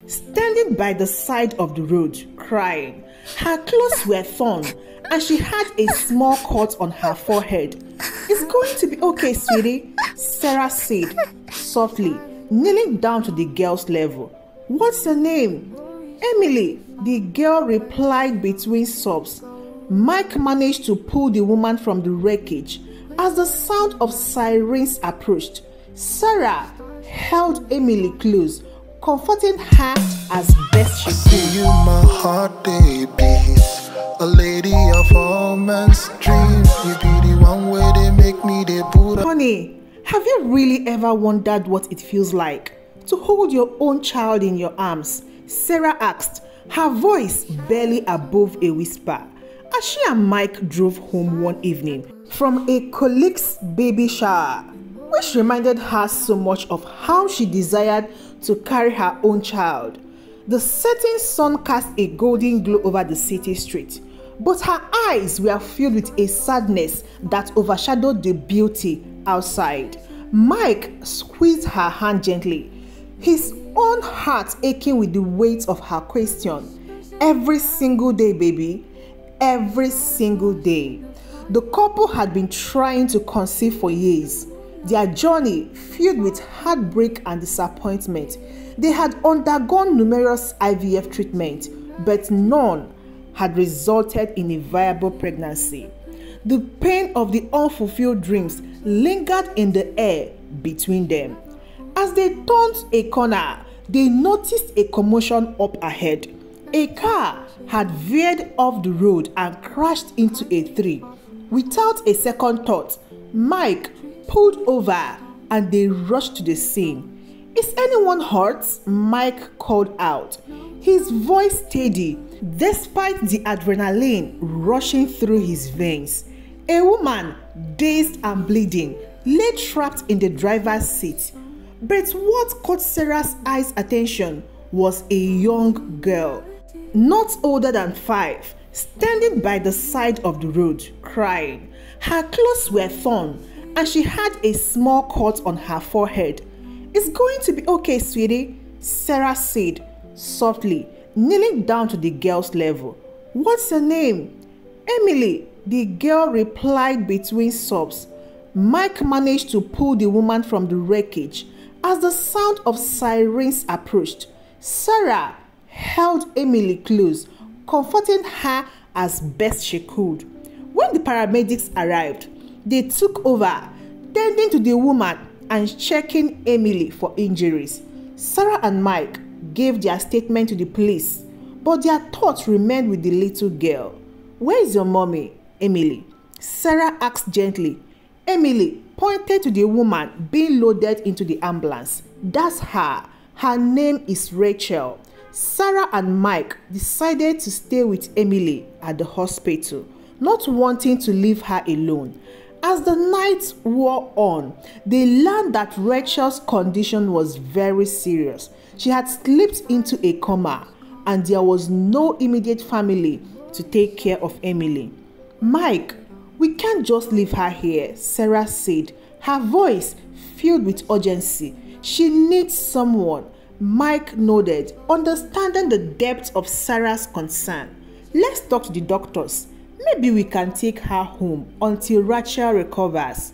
standing by the side of the road, crying. Her clothes were torn, and she had a small cut on her forehead. "It's going to be okay, sweetie," Sarah said softly, kneeling down to the girl's level. "What's your name?" "Emily," the girl replied between sobs. Mike managed to pull the woman from the wreckage. As the sound of sirens approached, Sarah held Emily close, comforting her as best she could. See you, my heart, beats. A lady of all men's dreams. You be the one where they make me the Buddha. Honey, have you really ever wondered what it feels like to hold your own child in your arms? Sarah asked, her voice barely above a whisper, as she and Mike drove home one evening from a colleague's baby shower, which reminded her so much of how she desired to carry her own child. The setting sun cast a golden glow over the city street, but her eyes were filled with a sadness that overshadowed the beauty outside. Mike squeezed her hand gently, his own heart aching with the weight of her question. "Every single day, baby, every single day." The couple had been trying to conceive for years, their journey filled with heartbreak and disappointment. They had undergone numerous IVF treatments, but none had resulted in a viable pregnancy. The pain of the unfulfilled dreams lingered in the air between them. As they turned a corner, they noticed a commotion up ahead. A car had veered off the road and crashed into a tree. Without a second thought, Mike pulled over and they rushed to the scene. "Is anyone hurt?" Mike called out, his voice steady despite the adrenaline rushing through his veins. A woman, dazed and bleeding, lay trapped in the driver's seat. But what caught Sarah's eyes' attention was a young girl, not older than 5, standing by the side of the road, crying. Her clothes were torn, and she had a small cut on her forehead. "It's going to be okay, sweetie," Sarah said softly, kneeling down to the girl's level. "What's your name?" "Emily," the girl replied between sobs. Mike managed to pull the woman from the wreckage. As the sound of sirens approached, Sarah held Emily close, comforting her as best she could. When the paramedics arrived, they took over, tending to the woman and checking Emily for injuries. Sarah and Mike gave their statement to the police, but their thoughts remained with the little girl. "Where is your mommy, Emily?" Sarah asked gently. Emily pointed to the woman being loaded into the ambulance. "That's her. Her name is Rachel." Sarah and Mike decided to stay with Emily at the hospital, not wanting to leave her alone. As the night wore on, they learned that Rachel's condition was very serious. She had slipped into a coma, and there was no immediate family to take care of Emily. "Mike, we can't just leave her here," Sarah said, her voice filled with urgency. "She needs someone." Mike nodded, understanding the depth of Sarah's concern. "Let's talk to the doctors. Maybe we can take her home until Rachel recovers."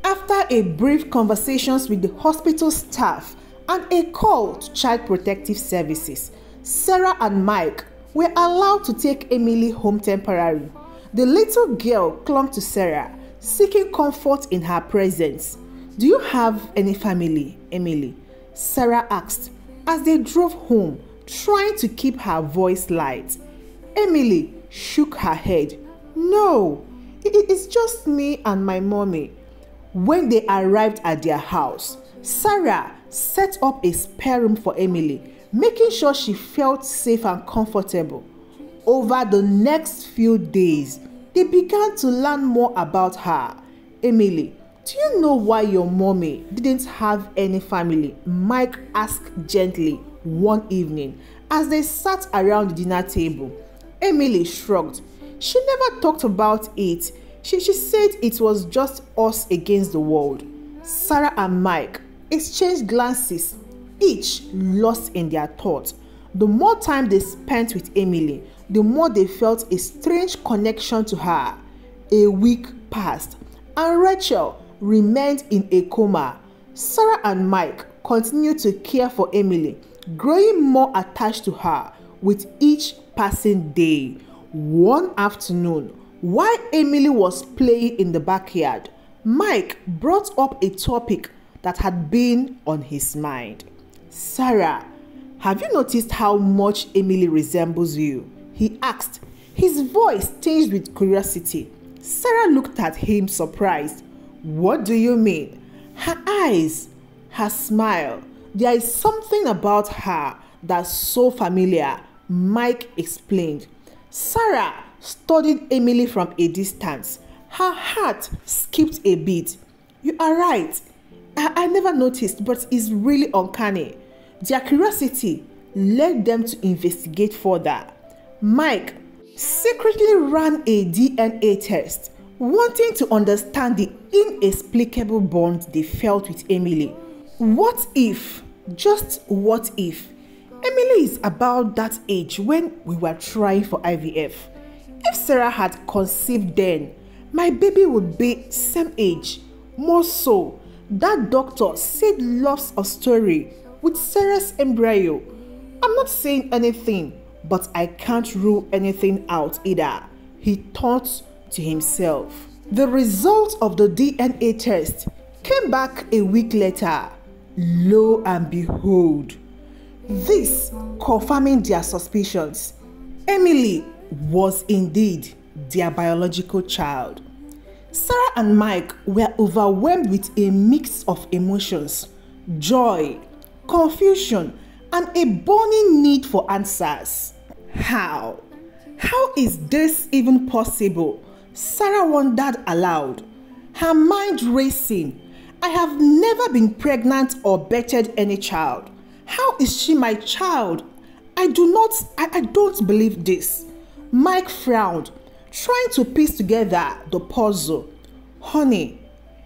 After a brief conversations with the hospital staff and a call to Child Protective Services, Sarah and Mike were allowed to take Emily home temporarily. The little girl clung to Sarah, seeking comfort in her presence. "Do you have any family, Emily?" Sarah asked as they drove home, trying to keep her voice light. Emily shook her head. "No, it's just me and my mommy." When they arrived at their house, Sarah set up a spare room for Emily, making sure she felt safe and comfortable. Over the next few days, they began to learn more about her. "Emily, do you know why your mommy didn't have any family?" Mike asked gently one evening as they sat around the dinner table. Emily shrugged. She never talked about it. She said it was just us against the world. Sarah and Mike exchanged glances, each lost in their thoughts. The more time they spent with Emily, the more they felt a strange connection to her. A week passed, and Rachel remained in a coma. Sarah and Mike continued to care for Emily, growing more attached to her with each passing day. One afternoon, while Emily was playing in the backyard, Mike brought up a topic that had been on his mind. "Sarah, have you noticed how much Emily resembles you?" he asked. His voice changed with curiosity. Sarah looked at him surprised. "What do you mean?" "Her eyes, her smile. There is something about her that's so familiar," Mike explained. Sarah studied Emily from a distance. Her heart skipped a beat. "You are right. I never noticed, but it's really uncanny." Their curiosity led them to investigate further. Mike secretly ran a DNA test, wanting to understand the inexplicable bond they felt with Emily. What if, just what if, Emily is about that age when we were trying for IVF? If Sarah had conceived then, my baby would be same age. More so, that doctor said lots of story with Sarah's embryo. I'm not saying anything, but I can't rule anything out either, he thought to himself. The result of the DNA test came back a week later. Lo and behold, this confirming their suspicions. Emily was indeed their biological child. Sarah and Mike were overwhelmed with a mix of emotions, joy, confusion, and a burning need for answers. How? How is this even possible? Sarah wondered aloud, her mind racing. I have never been pregnant or bettered any child. How is she my child? I don't believe this. Mike frowned, trying to piece together the puzzle. Honey,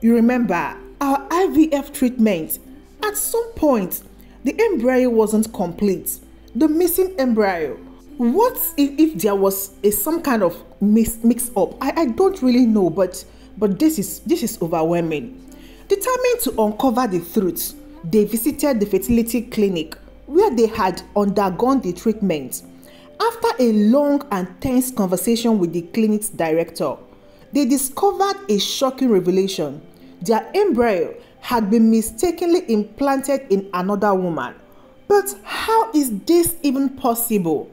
you remember our IVF treatment? At some point, the embryo wasn't complete. The missing embryo. What if there was some kind of mix up? I don't really know, but this is overwhelming. Determined to uncover the truth, they visited the fertility clinic where they had undergone the treatment. After a long and tense conversation with the clinic's director, they discovered a shocking revelation. Their embryo had been mistakenly implanted in another woman. But how is this even possible?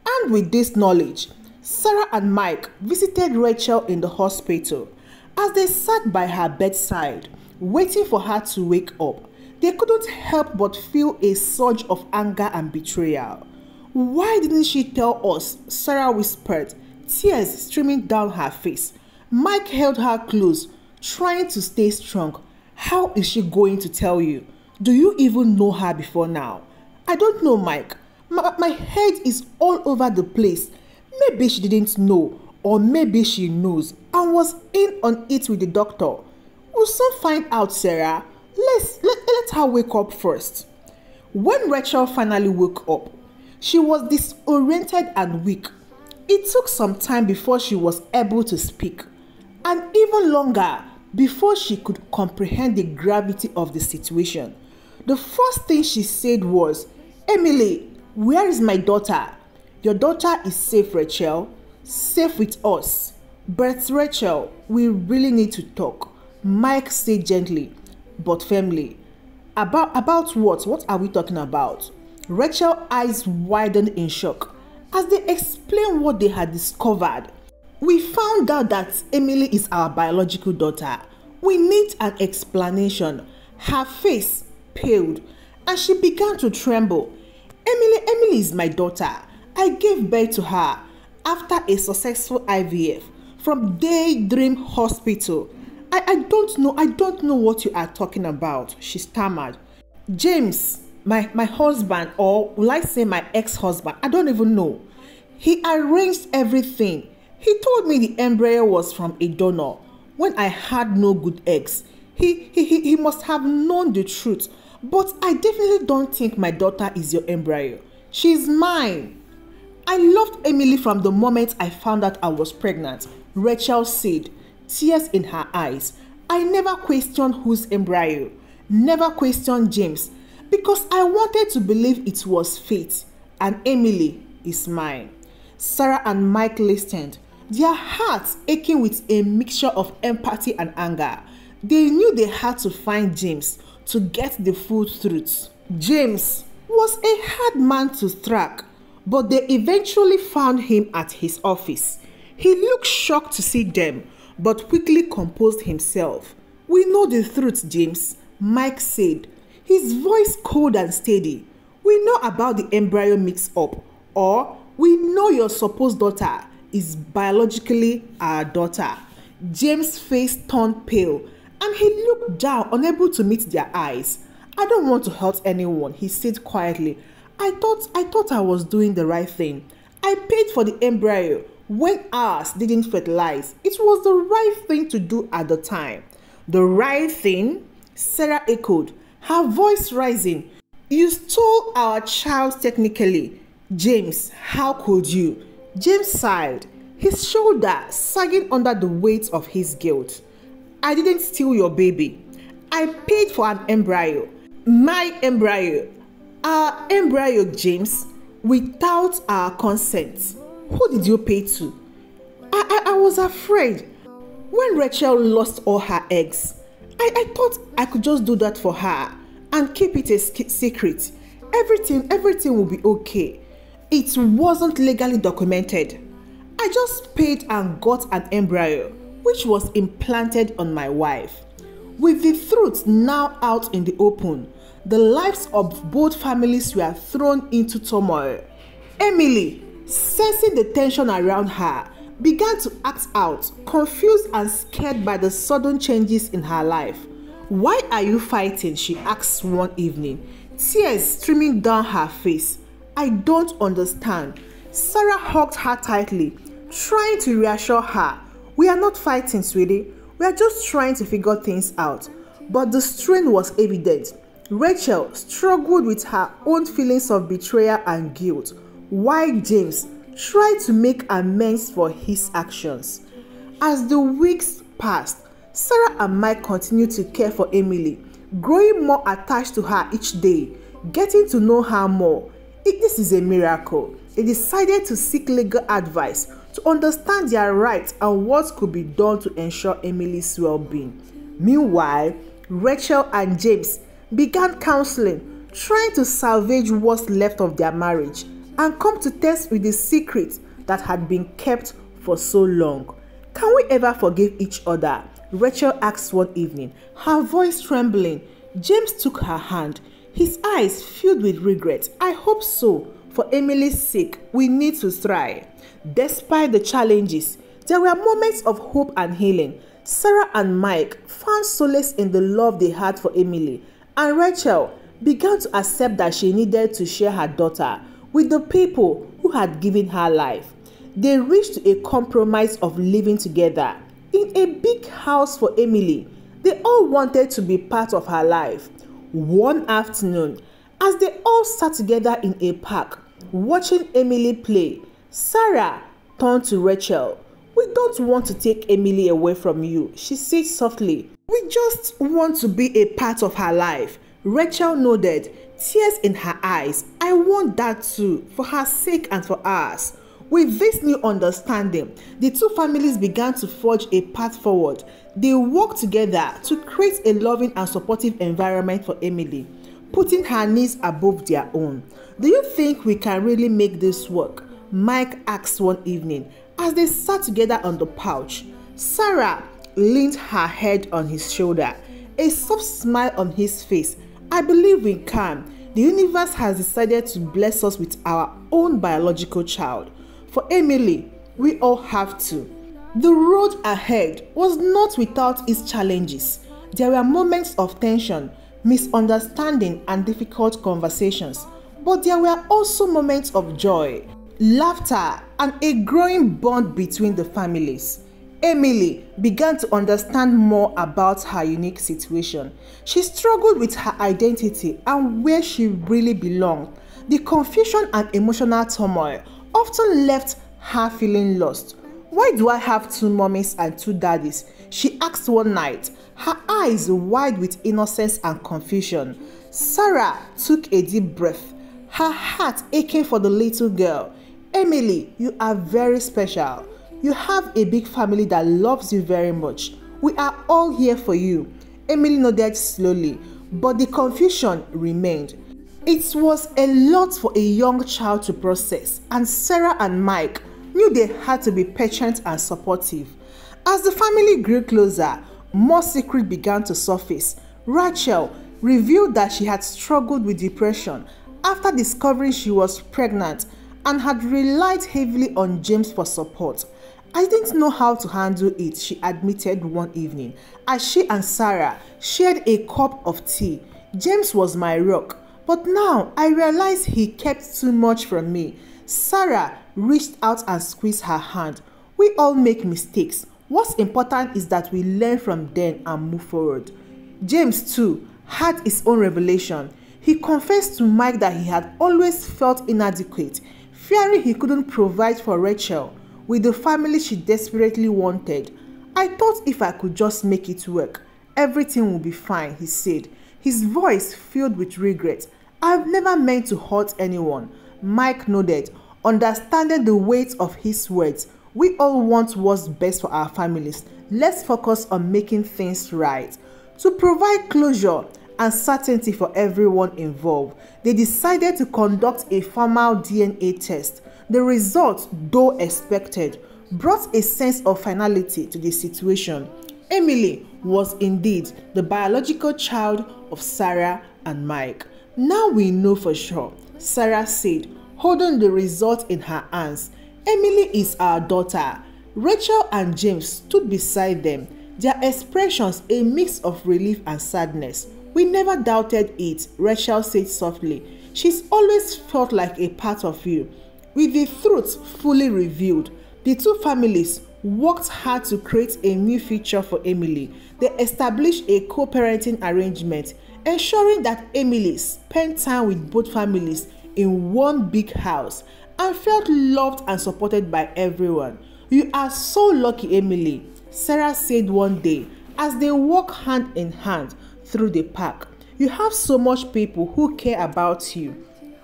And with this knowledge, Sarah and Mike visited Rachel in the hospital. As they sat by her bedside, waiting for her to wake up, they couldn't help but feel a surge of anger and betrayal. "Why didn't she tell us?" Sarah whispered, tears streaming down her face. Mike held her close, trying to stay strong. "How is she going to tell you? Do you even know her before now?" "I don't know, Mike. My head is all over the place. Maybe she didn't know, or maybe she knows and was in on it with the doctor. We'll soon find out, Sarah. Let her wake up first." When Rachel finally woke up, she was disoriented and weak. It took some time before she was able to speak, and even longer before she could comprehend the gravity of the situation. The first thing she said was, "Emily, where is my daughter?" "Your daughter is safe, Rachel. Safe with us." "But Rachel, we really need to talk," Mike said gently but firmly. About what? What are we talking about?" Rachel's eyes widened in shock as they explained what they had discovered. "We found out that Emily is our biological daughter. We need an explanation." Her face paled and she began to tremble. Emily is my daughter. I gave birth to her after a successful IVF from Daydream Hospital. I don't know what you are talking about," she stammered. "James, my husband, or will I say my ex-husband, I don't even know. He arranged everything. He told me the embryo was from a donor when I had no good eggs. He must have known the truth, but I definitely don't think my daughter is your embryo. She's mine. I loved Emily from the moment I found out I was pregnant, Rachel said, tears in her eyes. I never questioned whose embryo, never questioned James, because I wanted to believe it was fate, and Emily is mine. Sarah and Mike listened, their hearts aching with a mixture of empathy and anger. They knew they had to find James to get the full truth. James was a hard man to track, but they eventually found him at his office. He looked shocked to see them, but quickly composed himself. We know the truth, James, Mike said, his voice cold and steady. We know about the embryo mix-up, or we know your supposed daughter is biologically our daughter. James' face turned pale, and he looked down, unable to meet their eyes. I don't want to hurt anyone, he said quietly. I thought I was doing the right thing. I paid for the embryo when ours didn't fertilize. It was the right thing to do at the time. The right thing? Sarah echoed, her voice rising. You stole our child technically. James, how could you? James sighed, his shoulder sagging under the weight of his guilt. I didn't steal your baby. I paid for an embryo. My embryo. Our embryo, James, without our consent. Who did you pay to? I was afraid. When Rachel lost all her eggs, I thought I could just do that for her and keep it a secret. Everything will be okay. It wasn't legally documented. I just paid and got an embryo, which was implanted on my wife. With the truth now out in the open, the lives of both families were thrown into turmoil. Emily, sensing the tension around her, began to act out, confused and scared by the sudden changes in her life. Why are you fighting? She asked one evening, tears streaming down her face. I don't understand. Sarah hugged her tightly, trying to reassure her. We are not fighting, sweetie. We are just trying to figure things out. But the strain was evident. Rachel struggled with her own feelings of betrayal and guilt, while James tried to make amends for his actions. As the weeks passed, Sarah and Mike continued to care for Emily, growing more attached to her each day, getting to know her more. This is a miracle. They decided to seek legal advice to understand their rights and what could be done to ensure Emily's well-being. Meanwhile, Rachel and James began counseling, trying to salvage what's left of their marriage and come to terms with the secret that had been kept for so long. Can we ever forgive each other? Rachel asked one evening, her voice trembling. James took her hand, his eyes filled with regret. I hope so. For Emily's sake, we need to try. Despite the challenges, there were moments of hope and healing. Sarah and Mike found solace in the love they had for Emily, and Rachel began to accept that she needed to share her daughter with the people who had given her life. They reached a compromise of living together in a big house for Emily. They all wanted to be part of her life. One afternoon, as they all sat together in a park, watching Emily play, Sarah turned to Rachel. We don't want to take Emily away from you, she said softly. We just want to be a part of her life. Rachel nodded, tears in her eyes. I want that too, for her sake and for ours. With this new understanding, the two families began to forge a path forward. They worked together to create a loving and supportive environment for Emily, putting her needs above their own. Do you think we can really make this work? Mike asked one evening as they sat together on the couch. Sarah leaned her head on his shoulder, a soft smile on his face. I believe we can. The universe has decided to bless us with our own biological child. For Emily, we all have to. The road ahead was not without its challenges. There were moments of tension, misunderstanding, and difficult conversations. But there were also moments of joy, laughter, and a growing bond between the families. Emily began to understand more about her unique situation. She struggled with her identity and where she really belonged. The confusion and emotional turmoil often left her feeling lost. "Why do I have two mummies and two daddies?" she asked one night, her eyes wide with innocence and confusion. Sarah took a deep breath, her heart aching for the little girl. "Emily, you are very special. You have a big family that loves you very much. We are all here for you." Emily nodded slowly, but the confusion remained. It was a lot for a young child to process, and Sarah and Mike knew they had to be patient and supportive. As the family grew closer, more secrets began to surface. Rachel revealed that she had struggled with depression after discovering she was pregnant and had relied heavily on James for support. "I didn't know how to handle it," she admitted one evening as she and Sarah shared a cup of tea. "James was my rock, but now I realize he kept too much from me." Sarah reached out and squeezed her hand. "We all make mistakes. What's important is that we learn from them and move forward." James, too, had his own revelation. He confessed to Mike that he had always felt inadequate, fearing he couldn't provide for Rachel with the family she desperately wanted. "I thought if I could just make it work, everything would be fine," he said, his voice filled with regret. "I've never meant to hurt anyone." Mike nodded, understanding the weight of his words. "We all want what's best for our families. Let's focus on making things right." To provide closure and certainty for everyone involved, they decided to conduct a formal DNA test. The result, though expected, brought a sense of finality to the situation. Emily was indeed the biological child of Sarah and Mike. "Now we know for sure," Sarah said, holding the result in her hands. "Emily is our daughter." Rachel and James stood beside them, their expressions a mix of relief and sadness. "We never doubted it," Rachel said softly. "She's always felt like a part of you." With the truth fully revealed, the two families worked hard to create a new future for Emily. They established a co-parenting arrangement, ensuring that Emily spent time with both families in one big house and felt loved and supported by everyone. "You are so lucky, Emily," Sarah said one day as they walked hand in hand through the park. "You have so much people who care about you."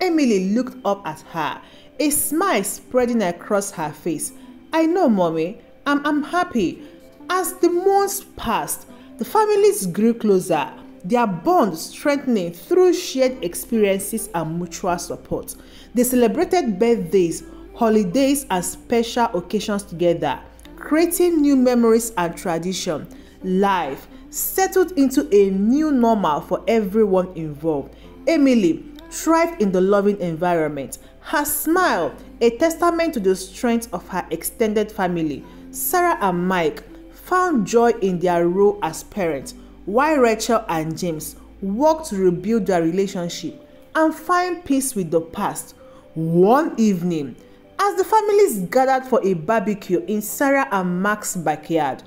Emily looked up at her, a smile spreading across her face. "I know, Mommy. I'm happy." As the months passed, the families grew closer, their bond strengthening through shared experiences and mutual support. They celebrated birthdays, holidays, and special occasions together, creating new memories and tradition. Life settled into a new normal for everyone involved. Emily thrived in the loving environment, her smile a testament to the strength of her extended family. Sarah and Mike found joy in their role as parents, while Rachel and James worked to rebuild their relationship and find peace with the past. One evening, as the families gathered for a barbecue in Sarah and Mark's backyard,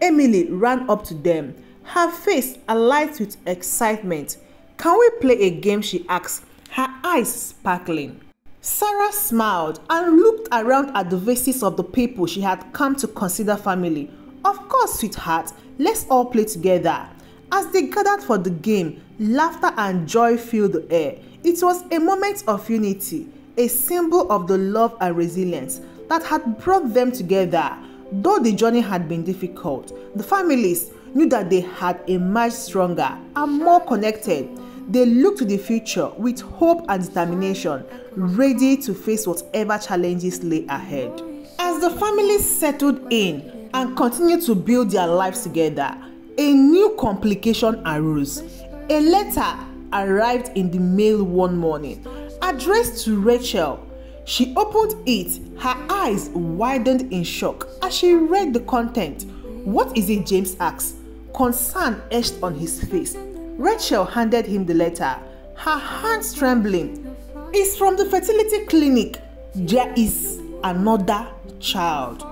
Emily ran up to them, her face alight with excitement. "Can we play a game?" she asked, her eyes sparkling. Sarah smiled and looked around at the faces of the people she had come to consider family. "Of course, sweetheart, let's all play together." As they gathered for the game, laughter and joy filled the air. It was a moment of unity, a symbol of the love and resilience that had brought them together. Though the journey had been difficult, the families knew that they had emerged stronger and more connected. They looked to the future with hope and determination, ready to face whatever challenges lay ahead. As the families settled in and continued to build their lives together, a new complication arose. A letter arrived in the mail one morning, addressed to Rachel. She opened it, her eyes widened in shock as she read the content. "What is it?" James asked, concern etched on his face. Rachel handed him the letter, her hands trembling. "It's from the fertility clinic. There is another child."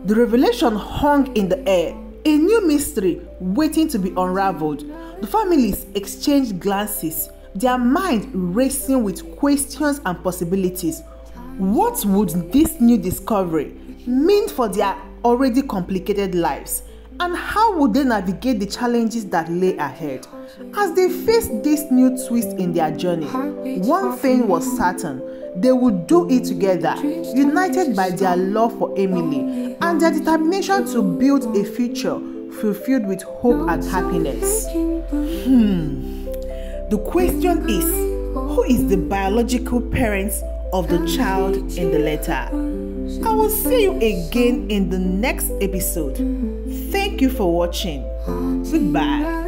The revelation hung in the air, a new mystery waiting to be unraveled. The families exchanged glances, their mind racing with questions and possibilities. What would this new discovery mean for their already complicated lives? And how would they navigate the challenges that lay ahead? As they faced this new twist in their journey, one thing was certain: they would do it together, united by their love for Emily and their determination to build a future fulfilled with hope and happiness. The question is, who is the biological parent of the child in the letter? I will see you again in the next episode. Thank you for watching. Goodbye.